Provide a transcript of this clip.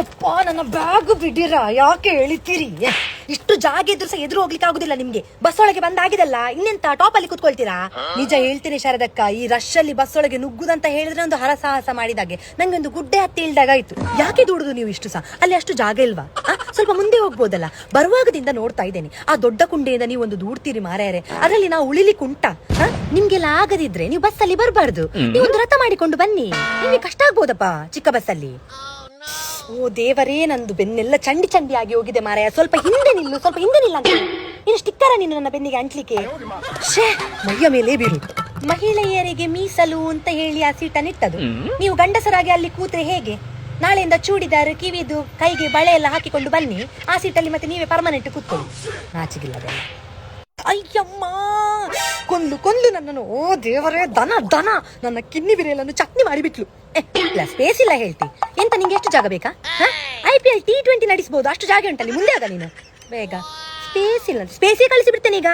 ಯಪ್ಪ ನನ್ನ ಬ್ಯಾಗ್ ಬಿಡಿರ, ಯಾಕೆ ಎಳಿತೀರಿ? ಇಷ್ಟು ಜಾಗ ಇದ್ರು ಸಹ ಎದುರು ಹೋಗ್ಲಿಕ್ಕೆ ಆಗುದಿಲ್ಲ ನಿಮ್ಗೆ. ಬಸ್ ಒಳಗೆ ಬಂದಾಗಿದಲ್ಲ, ಇನ್ನೆಂತ ಟಾಪ್ ಅಲ್ಲಿ ಕುತ್ಕೊಳ್ತೀರಾ? ನಿಜ ಹೇಳ್ತೀನಿ ಶಾರದಕ್ಕ, ಈ ರಶ್ ಅಲ್ಲಿ ಬಸ್ ಒಳಗೆ ನುಗ್ಗುದಂತ ಹೇಳಿದ್ರೆ ಒಂದು ಹರಸಾಹಸ ಮಾಡಿದಾಗೆ. ನಂಗೆ ಒಂದು ಗುಡ್ಡೆ ಹತ್ತಿ ಇಲ್ದಾಗ ಆಯ್ತು. ಯಾಕೆ ದೂಡುದು ನೀವು ಇಷ್ಟು ಸಹ? ಅಲ್ಲಿ ಅಷ್ಟು ಜಾಗ ಇಲ್ವಾ? ಸ್ವಲ್ಪ ಮುಂದೆ ಹೋಗ್ಬೋದಲ್ಲ. ಬರುವಾಗದಿಂದ ನೋಡ್ತಾ ಇದ್ದೇನೆ, ಆ ದೊಡ್ಡ ಕುಂಡೆಯಿಂದ ನೀವು ಒಂದು ದೂಡ್ತೀರಿ ಮಾರ್ಯಾರೆ. ಅದರಲ್ಲಿ ನಾವು ಉಳಿಲಿಕ್ಕೆ ಉಂಟಾ? ನಿಮ್ಗೆಲ್ಲ ಆಗದಿದ್ರೆ ನೀವು ಬಸ್ ಅಲ್ಲಿ ಬರಬಾರ್ದು. ನೀವು ಒಂದು ರಥ ಮಾಡಿಕೊಂಡು ಬನ್ನಿ, ನಿಮ್ಗೆ ಕಷ್ಟ ಆಗ್ಬೋದಪ್ಪ ಚಿಕ್ಕ ಬಸ್ ಅಲ್ಲಿ. ಓ ದೇವರೇ, ನಂದು ಬೆನ್ನೆಲ್ಲ ಚಂಡಿ ಚಂಡಿ ಆಗಿ ಹೋಗಿದೆ ಮಾರಾಯ. ಸ್ವಲ್ಪ ಹಿಂದೆ ನಿಲ್ಲು, ಸ್ವಲ್ಪ ಹಿಂದೆ ನಿಲ್ಲ ಅಂತ. ನೀನು ಸ್ಟಿಕ್ಕರ ನೀನು ನನ್ನ ಬೆನ್ನಿಗೆ ಅಂಟ್ಲಿಕ್ಕೆ? ಶೇ, ಮೈಯ ಮೇಲೆ ಬೀರು. ಮಹಿಳೆಯರಿಗೆ ಮೀಸಲು ಅಂತ ಹೇಳಿ ಆ ಸೀಟನ್ನಿಟ್ಟದು. ನೀವು ಗಂಡಸರಾಗಿ ಅಲ್ಲಿ ಕೂತ್ರೆ ಹೇಗೆ? ನಾಳೆಯಿಂದ ಚೂಡಿದಾರು, ಕಿವಿದು, ಕೈಗೆ ಬಳೆ ಎಲ್ಲ ಹಾಕಿಕೊಂಡು ಬನ್ನಿ. ಆ ಸೀಟಲ್ಲಿ ಮತ್ತೆ ನೀವೇ ಪರ್ಮನೆಂಟ್ ಕೂತ್ಕೊಳ್ಳಿ. ನಾಚಿಗಿಲ್ಲದಲ್ಲ. ಅಯ್ಯಮ್ಮ, ಕೊಂದು ನನ್ನನ್ನು. ಓ ದೇವರೇ, ದನ ದನ ನನ್ನ ಕಿನ್ನಿ ಬಿರಿಯಲನ್ನು ಚಟ್ನಿ ಮಾಡಿಬಿಟ್ಲು. ಸ್ಪೇಸ್ ಇಲ್ಲ ಹೇಳ್ತಿ ಎಂತ? ನಿಂಗೆ ಎಷ್ಟು ಜಾಗ ಬೇಕಾ? IPL T20 ನಡೆಸಬಹುದು, ಅಷ್ಟು ಜಾಗ ಉಂಟಲ್ಲಿ. ಮುಂದೆ ಆಗ ನೀನು ಬೇಗ. ಸ್ಪೇಸ್ ಇಲ್ಲ, ಸ್ಪೇಸೇ ಕಳಿಸಿ ಬಿಡ್ತೇನೆ ಈಗ.